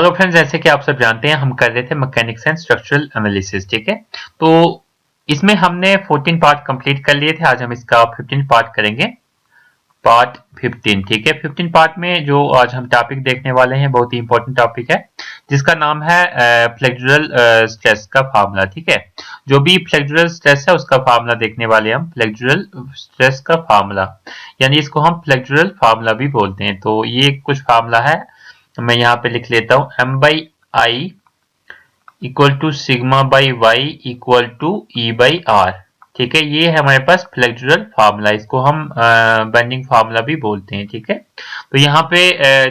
Hello friends, जैसे कि आप सब जानते हैं हम कर रहे थे मैकेनिक्स एंड स्ट्रक्चरल एनालिसिस। ठीक है, तो इसमें हमने 14 पार्ट कंप्लीट कर लिए थे। आज हम इसका 15 पार्ट करेंगे, पार्ट 15। ठीक है, 15 पार्ट में जो आज हम टॉपिक देखने वाले हैं बहुत ही इंपॉर्टेंट टॉपिक है, जिसका नाम है फ्लेक्सुरल स्ट्रेस का फार्मूला। ठीक है, जो भी फ्लेक्सुरल स्ट्रेस है उसका फार्मूला देखने वाले हम, फ्लेक्सुरल स्ट्रेस का फार्मूला, यानी इसको हम फ्लेक्सुरल फार्मूला भी बोलते हैं। तो ये कुछ फार्मूला है, मैं यहाँ पे लिख लेता हूँ। M by I equal to sigma by Y equal to E by R. ठीक है, ये है हमारे पास फ्लेक्सुरल फार्मूला, इसको हम बेंडिंग फार्मूला भी बोलते हैं। ठीक है, तो यहाँ पे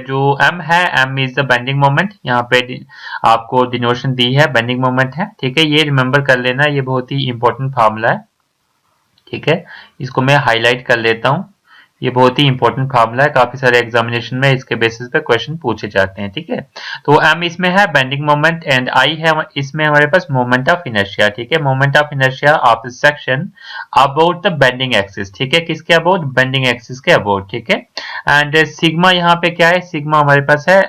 जो m है, m is the bending moment, यहाँ पे आपको डिनोशन दी है, बेंडिंग मोमेंट है। ठीक है, ये रिमेंबर कर लेना, ये बहुत ही इंपॉर्टेंट फार्मूला है। ठीक है, इसको मैं हाईलाइट कर लेता हूँ, ये बहुत ही इंपॉर्टेंट फार्मूला है, काफी सारे एग्जामिनेशन में इसके बेसिस पे क्वेश्चन पूछे जाते हैं। ठीक है, तो m इसमें है बेंडिंग मोमेंट एंड I है इसमें हमारे पास मोमेंट ऑफ इनर्शिया। ठीक है, moment of inertia of the section about the bending axis. ठीक है, किसके अबाउट? बेंडिंग एक्सिस के अबाउट। ठीक है, एंड सिग्मा यहाँ पे क्या है? सिग्मा हमारे पास है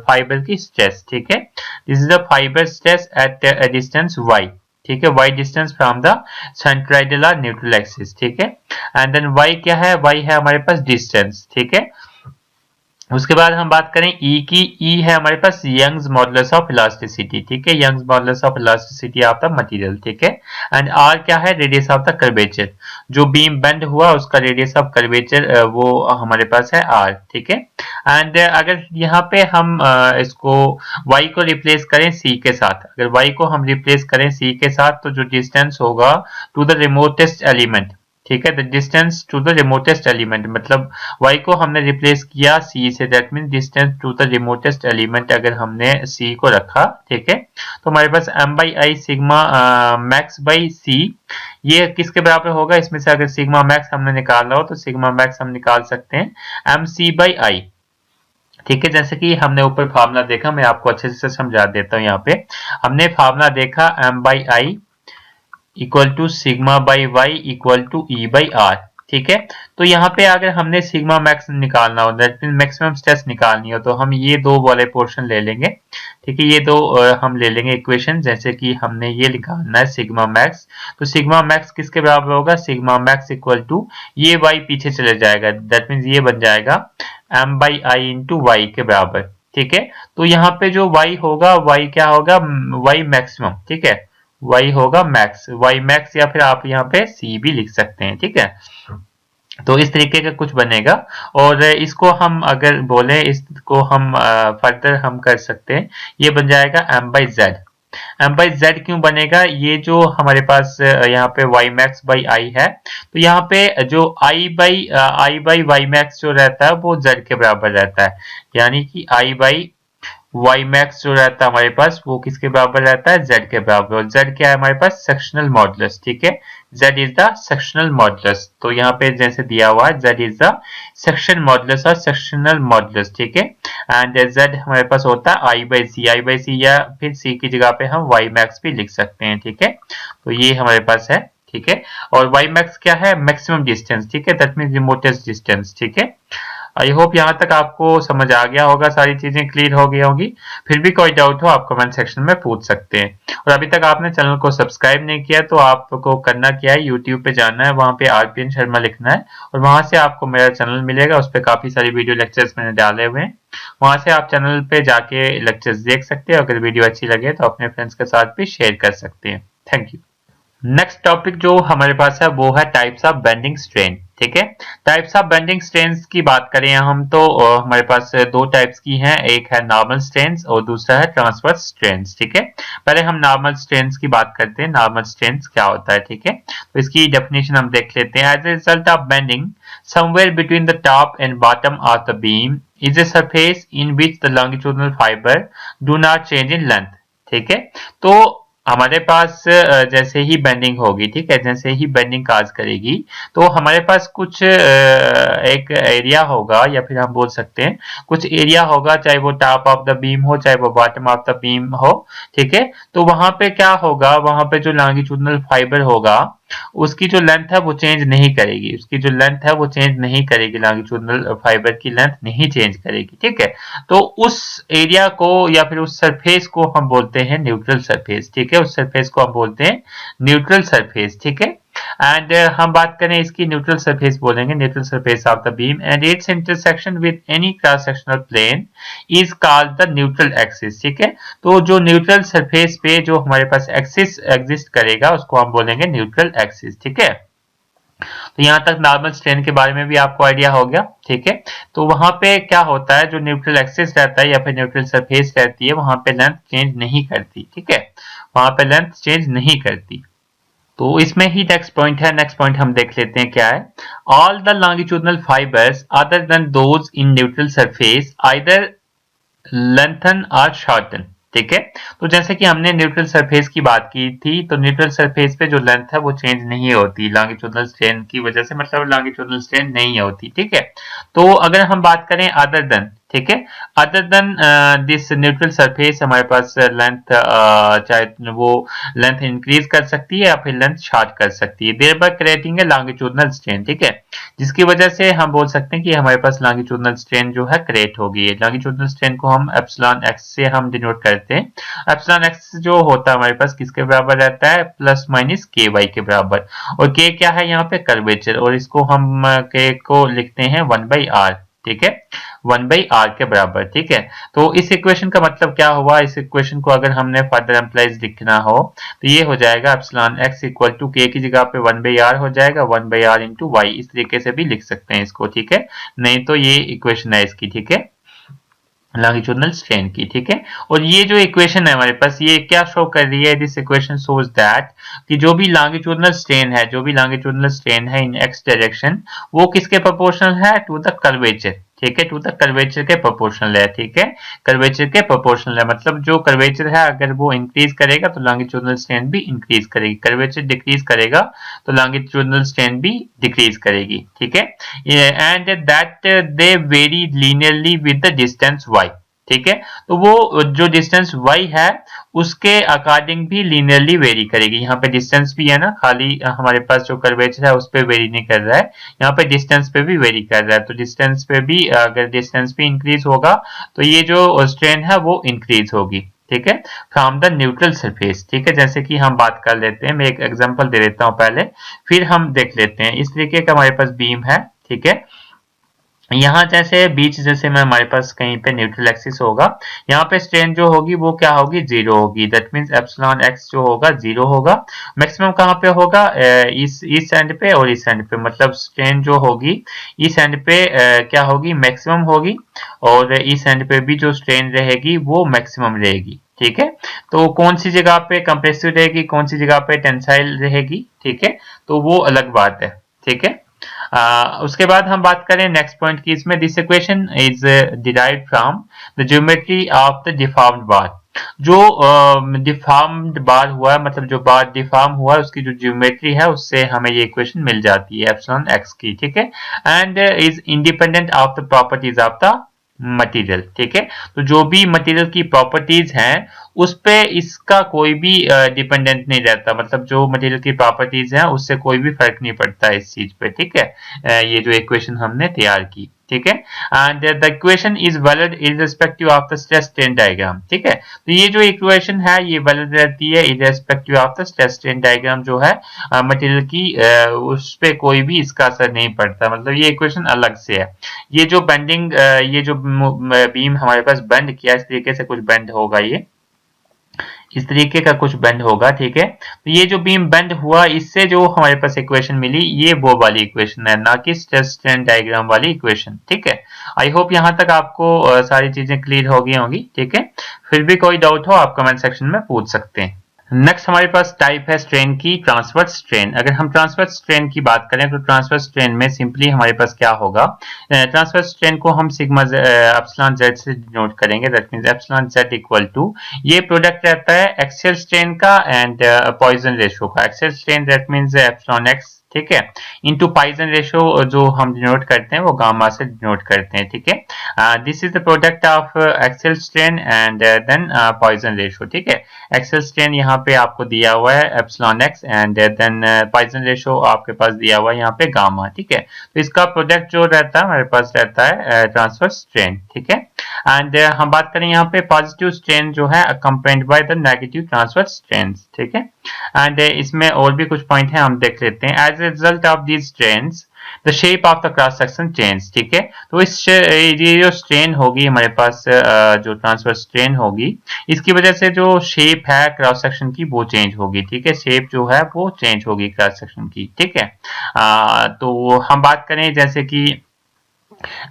फाइबर की स्ट्रेस। ठीक है, this is the fibre stress at distance y। ठीक है, y distance from the centroidal और न्यूट्रल एक्सिस। ठीक है, एंड देन y क्या है? y है हमारे पास डिस्टेंस। ठीक है, उसके बाद हम बात करें E की। E है हमारे पास यंग्स मॉडुलस ऑफ इलास्टिसिटी। ठीक है, Young's modulus of elasticity of the material. ठीक है, एंड R क्या है? रेडियस ऑफ द कर्वेचर, जो बीम बेंड हुआ उसका रेडियस ऑफ कर्वेचर वो हमारे पास है R। ठीक है, एंड अगर यहाँ पे हम इसको y को रिप्लेस करें C के साथ, अगर y को हम रिप्लेस करें C के साथ, तो जो डिस्टेंस होगा टू द रिमोटेस्ट एलिमेंट। ठीक है, the distance to the remotest element, मतलब y को हमने रिप्लेस किया c से, that mean distance to the remotest element अगर हमने c को रखा। ठीक है, तो हमारे पास m by I sigma max by c, ये किसके बराबर होगा? इसमें से अगर सिग्मा मैक्स हमने निकाला हो तो सिग्मा मैक्स हम निकाल सकते हैं एम सी बाई आई। ठीक है, जैसे कि हमने ऊपर फार्मूला देखा, मैं आपको अच्छे से समझा देता हूँ। यहाँ पे हमने फार्मूला देखा m by I equal to sigma by Y equal to E by R. ठीक है, तो यहाँ पे अगर हमने सिग्मा मैक्स निकालना हो, दैट मीन मैक्सिमम स्ट्रेस निकालनी हो, तो हम ये दो वाले पोर्शन ले लेंगे। ठीक है, ये दो हम ले लेंगे इक्वेशन, जैसे कि हमने ये निकालना है सिग्मा मैक्स, तो सिग्मा मैक्स किसके बराबर होगा? सिग्मा मैक्स इक्वल टू ये y पीछे चले जाएगा, दैट मीन ये बन जाएगा m by I into Y के बराबर। ठीक है, तो यहाँ पे जो y होगा, y क्या होगा? y maximum. ठीक है, y होगा मैक्स, y मैक्स, या फिर आप यहाँ पे c भी लिख सकते हैं। ठीक है, तो इस तरीके का कुछ बनेगा, और इसको हम अगर बोले, इसको हम फर्दर हम कर सकते हैं, ये बन जाएगा m by Z. m by Z क्यों बनेगा? ये जो हमारे पास यहाँ पे y मैक्स बाई आई है, तो यहाँ पे जो i बाई y मैक्स जो रहता है वो z के बराबर रहता है, यानी कि i बाई y मैक्स जो रहता है हमारे पास वो किसके बराबर रहता है? z के बराबर। और z क्या है हमारे पास? Sectional modulus. ठीक है, z is the sectional modulus, तो यहाँ पे जैसे दिया हुआ है z is the section modulus और सेक्शनल मॉडुलस। ठीक है, एंड z हमारे पास होता है i बाई सी, या फिर c की जगह पे हम y मैक्स भी लिख सकते हैं। ठीक है, तो ये हमारे पास है। ठीक है, और y मैक्स क्या है? Maximum distance. ठीक है, दैट मीन रिमोटेस्ट डिस्टेंस। ठीक है, आई होप यहाँ तक आपको समझ आ गया होगा, सारी चीजें क्लियर हो गई होंगी। फिर भी कोई डाउट हो आप कमेंट सेक्शन में पूछ सकते हैं। और अभी तक आपने चैनल को सब्सक्राइब नहीं किया तो आपको करना क्या है, यूट्यूब पे जाना है, वहां पे आरपीएन शर्मा लिखना है, और वहां से आपको मेरा चैनल मिलेगा, उस पर काफी सारी वीडियो लेक्चर्स मैंने डाले हुए हैं, वहां से आप चैनल पे जाके लेक्चर्स देख सकते हैं। अगर वीडियो अच्छी लगे तो अपने फ्रेंड्स के साथ भी शेयर कर सकते हैं। Thank you. नेक्स्ट टॉपिक जो हमारे पास है वो है टाइप्स ऑफ बेंडिंग स्ट्रेन। ठीक है, टाइप्स ऑफ बेंडिंग स्ट्रेन्स की बात करें हम तो हमारे पास दो टाइप्स की हैं, एक है नॉर्मल स्ट्रेन्स और दूसरा है ट्रांसवर्स स्ट्रेन्स। ठीक है, पहले हम नॉर्मल स्ट्रेन्स की बात करते हैं, नॉर्मल स्ट्रेन्स क्या होता है। ठीक है, तो इसकी डेफिनेशन हम देख लेते हैं। As a result of bending somewhere between the top and bottom of the beam is a surface in which the longitudinal fibre do not change in length. ठीक है, तो हमारे पास जैसे ही बेंडिंग होगी, ठीक है, जैसे ही बेंडिंग काज करेगी, तो हमारे पास कुछ एक एरिया होगा, या फिर हम बोल सकते हैं कुछ एरिया होगा, चाहे वो टॉप ऑफ द बीम हो चाहे वो बॉटम ऑफ द बीम हो। ठीक है, तो वहां पे क्या होगा? वहां पे जो लॉन्गिट्यूडनल फाइबर होगा उसकी जो लेंथ है वो चेंज नहीं करेगी, उसकी जो लेंथ है वो चेंज नहीं करेगी, लॉन्गिट्यूडनल फाइबर की लेंथ नहीं चेंज करेगी, ठीक है। तो उस एरिया को या फिर उस सरफेस को हम बोलते हैं न्यूट्रल सरफेस, ठीक है, उस सरफेस को हम बोलते हैं न्यूट्रल सरफेस, ठीक है। एंड हम बात करें इसकी, न्यूट्रल सरफेस बोलेंगे, neutral surface of the beam and its intersection with any cross sectional plane is called the neutral axis, ठीक है। तो जो न्यूट्रल सरफेस पे जो हमारे पास एक्सिस एग्जिस्ट करेगा उसको हम बोलेंगे न्यूट्रल एक्सिस, ठीक है। तो यहां तक नॉर्मल स्ट्रेन के बारे में भी आपको आइडिया हो गया, ठीक है। तो वहां पे क्या होता है, जो न्यूट्रल एक्सिस रहता है या फिर न्यूट्रल सरफेस रहती है, वहां पे लेंथ चेंज नहीं करती, ठीक है, वहां पे लेंथ चेंज नहीं करती। तो इसमें ही नेक्स्ट पॉइंट है, नेक्स्ट पॉइंट हम देख लेते हैं क्या है। All the longitudinal fibres other than those in neutral surface either lengthen और शॉर्टन, ठीक है। तो जैसे कि हमने न्यूट्रल सरफेस की बात की थी, तो न्यूट्रल सरफेस पे जो लेंथ है वो चेंज नहीं होती लॉन्गिट्यूडनल स्ट्रेन की वजह से, मतलब लॉन्गिट्यूडनल स्ट्रेन नहीं होती, ठीक है। तो अगर हम बात करें अदर देन, ठीक है, other than this neutral surface हमारे पास लेंथ चाहे वो लेंथ इंक्रीज कर सकती है या फिर लेंथ शॉर्ट कर सकती है, thereby creating a longitudinal strain, ठीक है, जिसकी वजह से हम बोल सकते हैं कि हमारे पास लॉन्गिट्यूडनल स्ट्रेन जो है क्रिएट होगी। लॉन्गिट्यूडनल स्ट्रेन को हम एप्सिलॉन एक्स से हम डिनोट करते हैं। एप्सिलॉन एक्स जो होता है हमारे पास किसके बराबर रहता है, प्लस माइनस के वाई के बराबर, और के क्या है यहाँ पे कर्वेचर, और इसको हम के को लिखते हैं 1/r, ठीक है, 1/r के बराबर, ठीक है। तो इस इक्वेशन का मतलब क्या हुआ, इस इक्वेशन को अगर हमने फर्दर एम्प्लाइज लिखना हो तो ये हो जाएगा एप्सिलॉन एक्स इक्वल टू के की जगह पे 1/r हो जाएगा, 1/r इंटू वाई, इस तरीके से भी लिख सकते हैं इसको, ठीक है। नहीं तो ये इक्वेशन है इसकी, ठीक है, लॉन्गिट्यूडनल स्ट्रेन की, ठीक है। और ये जो इक्वेशन है हमारे पास ये क्या शो कर रही है, दिस इक्वेशन शोज दैट कि जो भी लॉन्गिट्यूडनल स्ट्रेन है, जो भी लॉन्गिट्यूडनल स्ट्रेन है इन एक्स डायरेक्शन, वो किसके प्रोपोर्शनल है, टू द कर्वेचर, ठीक है, टू द कर्वेचर के प्रोपोर्शनल है, ठीक है, कर्वेचर के प्रोपोर्शनल है, मतलब जो कर्वेचर है अगर वो इंक्रीज करेगा तो लॉन्गिट्यूडनल स्ट्रेन भी इंक्रीज करेगी, कर्वेचर डिक्रीज करेगा तो लॉन्गिट्यूडनल स्ट्रेन भी डिक्रीज करेगी, ठीक है। And that they very linearly with the distance y, ठीक है। तो वो जो डिस्टेंस y है उसके अकॉर्डिंग भी लीनियरली वेरी करेगी। यहाँ पे डिस्टेंस भी है ना, खाली हमारे पास जो कर्वेचर है उस पे वेरी नहीं कर रहा है, यहाँ पे डिस्टेंस पे भी वेरी कर रहा है। तो डिस्टेंस पे भी अगर डिस्टेंस भी इंक्रीज होगा तो ये जो स्ट्रेन है वो इंक्रीज होगी, ठीक है, फ्रॉम द न्यूट्रल सरफेस, ठीक है। जैसे कि हम बात कर लेते हैं, मैं एक एग्जांपल दे देता हूं पहले, फिर हम देख लेते हैं। इस तरीके का हमारे पास बीम है, ठीक है, यहाँ जैसे बीच जैसे में हमारे पास कहीं पे न्यूट्रल एक्सिस होगा, यहाँ पे स्ट्रेन जो होगी वो क्या होगी, जीरो होगी, दैट मींस एप्सिलॉन एक्स जो होगा जीरो होगा। मैक्सिमम कहाँ पे होगा, इस एंड पे और इस एंड पे, मतलब स्ट्रेन जो होगी इस एंड पे क्या होगी, मैक्सिमम होगी, और इस एंड पे भी जो स्ट्रेन रहेगी वो मैक्सिमम रहेगी, ठीक है। तो कौन सी जगह पे कंप्रेसिव रहेगी, कौन सी जगह पे टेंसाइल रहेगी, ठीक है, तो वो अलग बात है, ठीक है। उसके बाद हम बात करें नेक्स्ट पॉइंट की, इसमें this equation is derived from the geometry of the deformed बार। जो डिफॉर्म्ड बार हुआ है, मतलब जो बार डिफॉर्म हुआ है उसकी जो ज्योमेट्री है उससे हमें ये इक्वेशन मिल जाती है एप्सिलॉन एक्स की, ठीक है, and is independent of the properties of the material, ठीक है। तो जो भी मटेरियल की प्रॉपर्टीज हैं उस पे इसका कोई भी डिपेंडेंट नहीं रहता, मतलब जो मटेरियल की प्रॉपर्टीज हैं उससे कोई भी फर्क नहीं पड़ता इस चीज पे, ठीक है। ये जो इक्वेशन हमने तैयार की, ठीक है, and the equation is valid irrespective of the stress strain diagram, ठीक है। तो ये जो इक्वेशन है ये वैलिड रहती है irrespective of the stress strain diagram जो है मटेरियल की, उस पे कोई भी इसका असर नहीं पड़ता, मतलब ये इक्वेशन अलग से है। ये जो बेंडिंग, ये जो बीम हमारे पास बेंड किया इस तरीके से कुछ बेंड होगा, ये इस तरीके का कुछ बेंड होगा, ठीक है। तो ये जो बीम बेंड हुआ इससे जो हमारे पास इक्वेशन मिली ये वो वाली इक्वेशन है, ना कि स्ट्रेस स्ट्रेन डायग्राम वाली इक्वेशन, ठीक है। आई होप यहाँ तक आपको सारी चीजें क्लियर हो गई होंगी, ठीक है। फिर भी कोई डाउट हो आप कमेंट सेक्शन में पूछ सकते हैं। नेक्स्ट हमारे पास टाइप है स्ट्रेन की, ट्रांसवर्स स्ट्रेन। अगर हम ट्रांसवर्स स्ट्रेन की बात करें तो ट्रांसवर्स स्ट्रेन में सिंपली हमारे पास क्या होगा, ट्रांसवर्स स्ट्रेन को हम सिग्मा एप्सिलॉन जेड से डिनोट करेंगे, that means epsilon Z equal to, ये प्रोडक्ट रहता है एक्सियल स्ट्रेन का एंड पॉइजन रेशियो का। Axial strain that means epsilon X, ठीक है, इनटू पॉइजन रेशियो जो हम डिनोट करते हैं वो गामा से डिनोट करते हैं, ठीक है। This is the product of axial strain and then Poisson ratio, ठीक है। एक्सेल स्ट्रेन यहाँ पे आपको दिया हुआ है epsilon X and then Poisson ratio आपके पास दिया हुआ है यहाँ पे गामा, ठीक है। तो इसका प्रोडक्ट जो रहता है हमारे पास रहता है ट्रांसवर्स स्ट्रेन, ठीक है। एंड हम बात करें यहाँ पे पॉजिटिव स्ट्रेन जो है accompanied by the negative transverse strain, ठीक है। एंड इसमें और भी कुछ पॉइंट है, हम देख लेते हैं। As a result of these strains the shape of the cross section change, ठीक है। तो इस ये जो स्ट्रेन होगी हमारे पास जो ट्रांसवर्स स्ट्रेन होगी, इसकी वजह से जो शेप है क्रॉस सेक्शन की वो चेंज होगी, ठीक है। शेप जो है वो चेंज होगी क्रॉस सेक्शन की, ठीक है। तो हम बात करें जैसे कि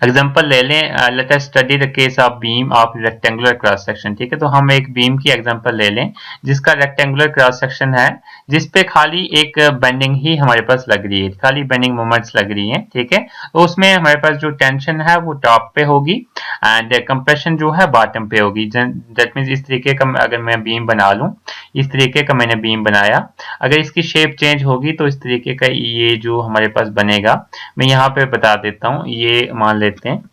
एग्जाम्पल ले लें, let us study the case of beam of rectangular cross section, ठीक है। तो हम एक बीम की एग्जांपल ले लें जिसका रेक्टेंगुलर क्रॉस सेक्शन है, जिसपे खाली एक बेंडिंग ही हमारे पास लग रही है, खाली बेंडिंग मोमेंट्स लग रही हैं, ठीक है। तो उसमें हमारे पास जो टेंशन है वो टॉप पे होगी एंड कंप्रेशन जो है बॉटम पे होगी। दैट मींस इस तरीके का अगर मैं बीम बना लूं, इस तरीके का मैंने बीम बनाया, अगर इसकी शेप चेंज होगी तो इस तरीके का ये जो हमारे पास बनेगा, मैं यहाँ पे बता देता हूँ। ये मान लेते हैं,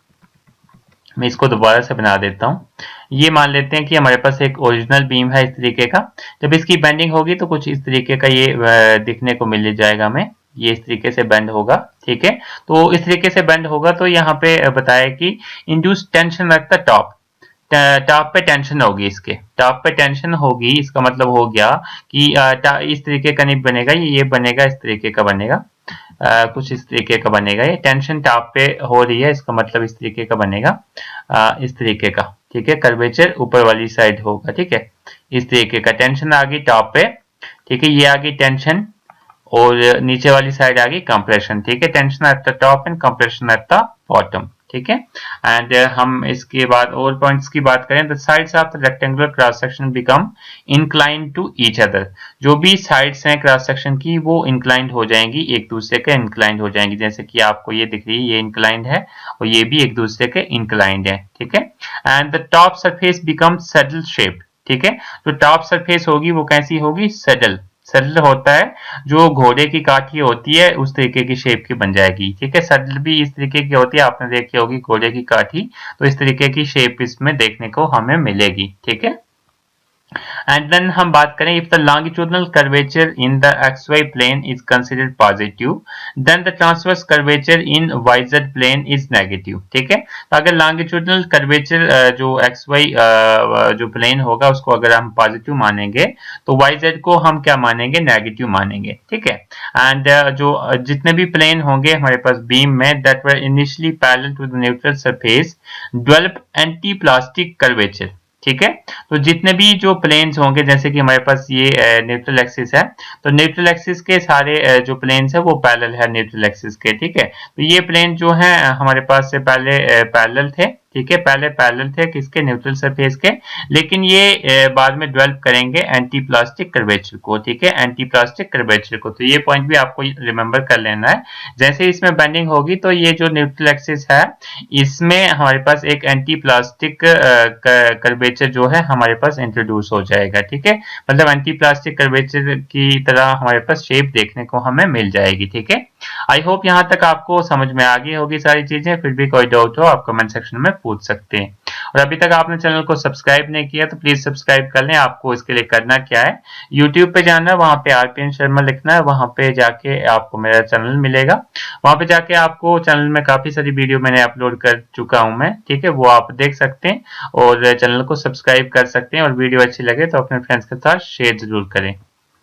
मैं इसको दोबारा से बना देता हूँ। ये मान लेते हैं कि हमारे पास एक ओरिजिनल बीम है इस तरीके का, जब इसकी बेंडिंग होगी तो कुछ इस तरीके का ये दिखने को मिल जाएगा हमें, ये इस तरीके से बेंड होगा, ठीक है। तो इस तरीके से बेंड होगा तो यहाँ पे बताया कि induce tension at the top, top पे टेंशन होगी, इसके टॉप पे टेंशन होगी, इसका मतलब हो गया कि इस तरीके का नहीं बनेगा, ये बनेगा इस तरीके का बनेगा, कुछ इस तरीके का बनेगा। ये टेंशन टॉप पे हो रही है, इसका मतलब इस तरीके का बनेगा, इस तरीके का, ठीक है। कर्वेचर ऊपर वाली साइड होगा, ठीक है। इस तरीके का टेंशन आ गई टॉप पे, ठीक है। ये आ गई टेंशन और नीचे वाली साइड आ गई कंप्रेशन, ठीक है। Tension at the top and compression at the bottom, ठीक है। एंड हम इसके बाद और पॉइंट्स की बात करें, the sides of the rectangular cross section become inclined to each other. जो भी साइड्स हैं क्रॉस सेक्शन की वो इंक्लाइंड हो जाएंगी, एक दूसरे के इंक्लाइंड हो जाएंगी, जैसे कि आपको ये दिख रही है, ये इंक्लाइंड है और ये भी एक दूसरे के इंक्लाइंड है, ठीक है। And the top surface become saddle shape, ठीक है। जो टॉप सरफेस होगी वो कैसी होगी, सैडल, सैडल होता है जो घोड़े की काठी होती है उस तरीके की शेप की बन जाएगी, ठीक है। सैडल भी इस तरीके की होती है, आपने देखी होगी घोड़े की काठी, तो इस तरीके की शेप इसमें देखने को हमें मिलेगी, ठीक है। एंड देन हम बात करें, if the longitudinal curvature in the XY plane is considered positive, then the transverse curvature in YZ plane is negative, ठीक है। तो अगर लॉन्गिट्यूडनल कर्वेचर जो XY जो प्लेन होगा उसको अगर हम पॉजिटिव मानेंगे तो YZ को हम क्या मानेंगे, नेगेटिव मानेंगे, ठीक है। एंड जो जितने भी प्लेन होंगे हमारे पास बीम में that were initially parallel to the neutral surface develop anticlastic curvature, ठीक है। तो जितने भी जो प्लेन्स होंगे, जैसे कि हमारे पास ये न्यूट्रल एक्सिस है, तो न्यूट्रल एक्सिस के सारे जो प्लेन्स है वो पैरेलल है न्यूट्रल एक्सिस के, ठीक है। तो ये प्लेन जो है हमारे पास से पहले पैरेलल थे, ठीक है, पहले पैरेलल थे किसके, न्यूट्रल सरफेस के, लेकिन ये बाद में डेवलप करेंगे एंटी प्लास्टिक कर्वेचर को, ठीक है, एंटी प्लास्टिक कर्वेचर को। तो ये पॉइंट भी आपको रिमेंबर कर लेना है। जैसे इसमें बेंडिंग होगी तो ये जो न्यूट्रल एक्सिस है इसमें हमारे पास एक एंटी प्लास्टिक कर्वेचर जो है हमारे पास इंट्रोड्यूस हो जाएगा, ठीक है। मतलब एंटी प्लास्टिक कर्वेचर की तरह हमारे पास शेप देखने को हमें मिल जाएगी, ठीक है। आई होप यहाँ तक आपको समझ में आ गई होगी सारी चीजें, फिर भी कोई डाउट हो आप कमेंट सेक्शन में पूछ सकते हैं। और अभी तक आपने चैनल को सब्सक्राइब नहीं किया तो प्लीज सब्सक्राइब कर लें। आपको इसके लिए करना क्या है, यूट्यूब पे जाना है, वहां पे RPN शर्मा लिखना है, वहां पे जाके आपको मेरा चैनल मिलेगा, वहां पे जाके आपको चैनल में काफी सारी वीडियो मैंने अपलोड कर चुका हूं मैं, ठीक है, वो आप देख सकते हैं और चैनल को सब्सक्राइब कर सकते हैं। और वीडियो अच्छी लगे तो अपने फ्रेंड्स के साथ शेयर जरूर करें।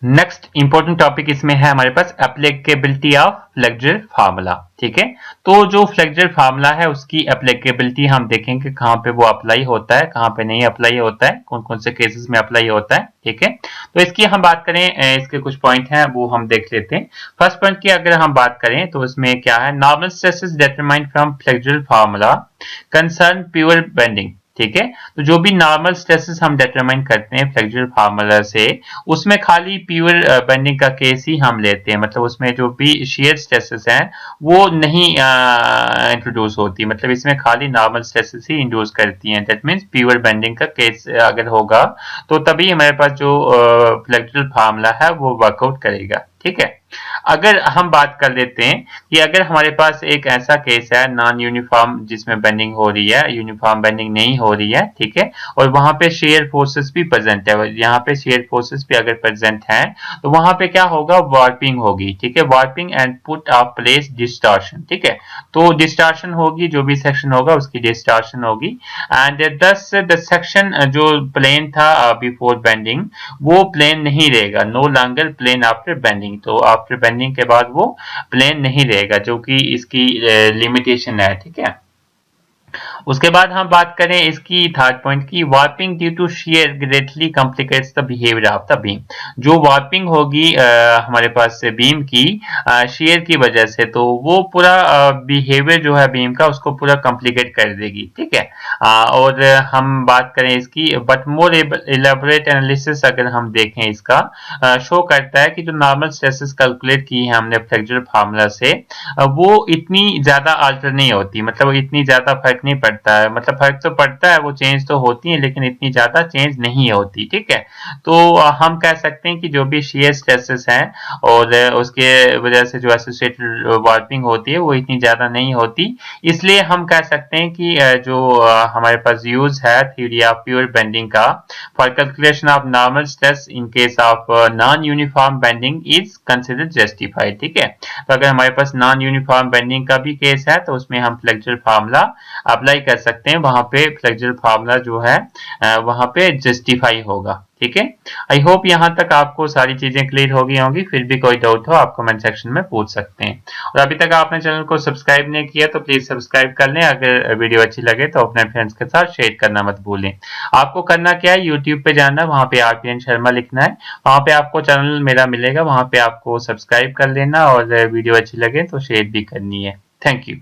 नेक्स्ट इंपॉर्टेंट टॉपिक इसमें है हमारे पास एप्लीकेबिलिटी ऑफ फ्लेक्सर फार्मूला, ठीक है। तो जो फ्लेक्सर फार्मूला है उसकी एप्लीकेबिलिटी हम देखेंगे कहाँ पे वो अप्लाई होता है, कहाँ पे नहीं अप्लाई होता है, कौन कौन से केसेस में अप्लाई होता है, ठीक है। तो इसकी हम बात करें, इसके कुछ पॉइंट हैं वो हम देख लेते हैं। फर्स्ट पॉइंट की अगर हम बात करें तो इसमें क्या है, normal stresses determined from flexor formula concern pure bending, ठीक है। तो जो भी नॉर्मल स्ट्रेसेस हम डिटरमाइन करते हैं फ्लेक्सर फार्मूला से, उसमें खाली प्योर बेंडिंग का केस ही हम लेते हैं, मतलब उसमें जो भी शेयर स्ट्रेसेस हैं वो नहीं इंट्रोड्यूस होती, मतलब इसमें खाली नॉर्मल स्ट्रेसेस ही इंड्यूस करती हैं। दैट मींस प्योर बेंडिंग का केस अगर होगा तो तभी हमारे पास जो फ्लेक्सर फार्मूला है वो वर्कआउट करेगा, ठीक है। अगर हम बात कर लेते हैं कि अगर हमारे पास एक ऐसा केस है नॉन यूनिफॉर्म जिसमें बेंडिंग हो रही है, यूनिफॉर्म बेंडिंग नहीं हो रही है, ठीक है, और वहां पे शेयर फोर्सेस भी प्रेजेंट है, यहाँ पे शेयर फोर्सेस भी अगर प्रेजेंट है तो वहां पे क्या होगा, वार्पिंग होगी, ठीक है, warping and put off place distortion, ठीक है, तो डिस्टॉर्शन होगी, जो भी सेक्शन होगा उसकी डिस्टॉर्शन होगी एंड दस द सेक्शन जो प्लेन था बिफोर बेंडिंग वो प्लेन नहीं रहेगा, no longer plane after bending, तो आफ्टर बेंडिंग के बाद वो प्लेन नहीं रहेगा, जो कि इसकी लिमिटेशन है, ठीक है। उसके बाद हम बात करें इसकी थर्ड पॉइंट की, warping due to shear greatly complicates the behaviour of the beam, जो वार्पिंग होगी हमारे पास बीम की शियर की वजह से, तो वो पूरा बिहेवियर जो है बीम का उसको पूरा कॉम्प्लिकेट कर देगी, ठीक है। और हम बात करें इसकी बट मोर इलेबोरेट एनालिसिस अगर हम देखें इसका शो करता है कि जो नॉर्मल स्ट्रेसेस कैलकुलेट की है हमने फ्लेक्सुरल फार्मूला से वो इतनी ज्यादा अल्टर नहीं होती, मतलब इतनी ज्यादा फर्क नहीं पड़ता है, मतलब फर्क तो पड़ता है, वो चेंज तो होती है लेकिन इतनी ज्यादा चेंज नहीं होती, ठीक है। तो हम कह सकते हैं कि जो भी शियर स्ट्रेसेस हैं और उसके वजह से जो एसोसिएटेड वार्पिंग होती है वो इतनी ज्यादा नहीं होती, इसलिए हम कह सकते हैं कि जो हमारे पास यूज है थ्योरी ऑफ प्योर बेंडिंग का for calculation of normal stress in case of non uniform bending is considered justified, ठीक है। तो अगर हमारे पास नॉन यूनिफॉर्म बेंडिंग का भी केस है तो उसमें हम फ्लेक्सुरल फार्मूला अप्लाई कर सकते हैं, वहां पे फ्लेक्सुरल फार्मूला जो है वहां पे जस्टिफाई होगा, ठीक है। आई होप यहाँ तक आपको सारी चीजें क्लियर हो गई होंगी, फिर भी कोई डाउट हो आप कमेंट सेक्शन में पूछ सकते हैं। और अभी तक आपने चैनल को सब्सक्राइब नहीं किया तो प्लीज सब्सक्राइब कर लें, अगर वीडियो अच्छी लगे तो अपने फ्रेंड्स के साथ शेयर करना मत भूलें। आपको करना क्या है, यूट्यूब पे जाना, वहां पे आरपीएन शर्मा लिखना है, वहां पे आपको चैनल मेरा मिलेगा, वहां पे आपको सब्सक्राइब कर लेना और वीडियो अच्छी लगे तो शेयर भी करनी है। Thank you.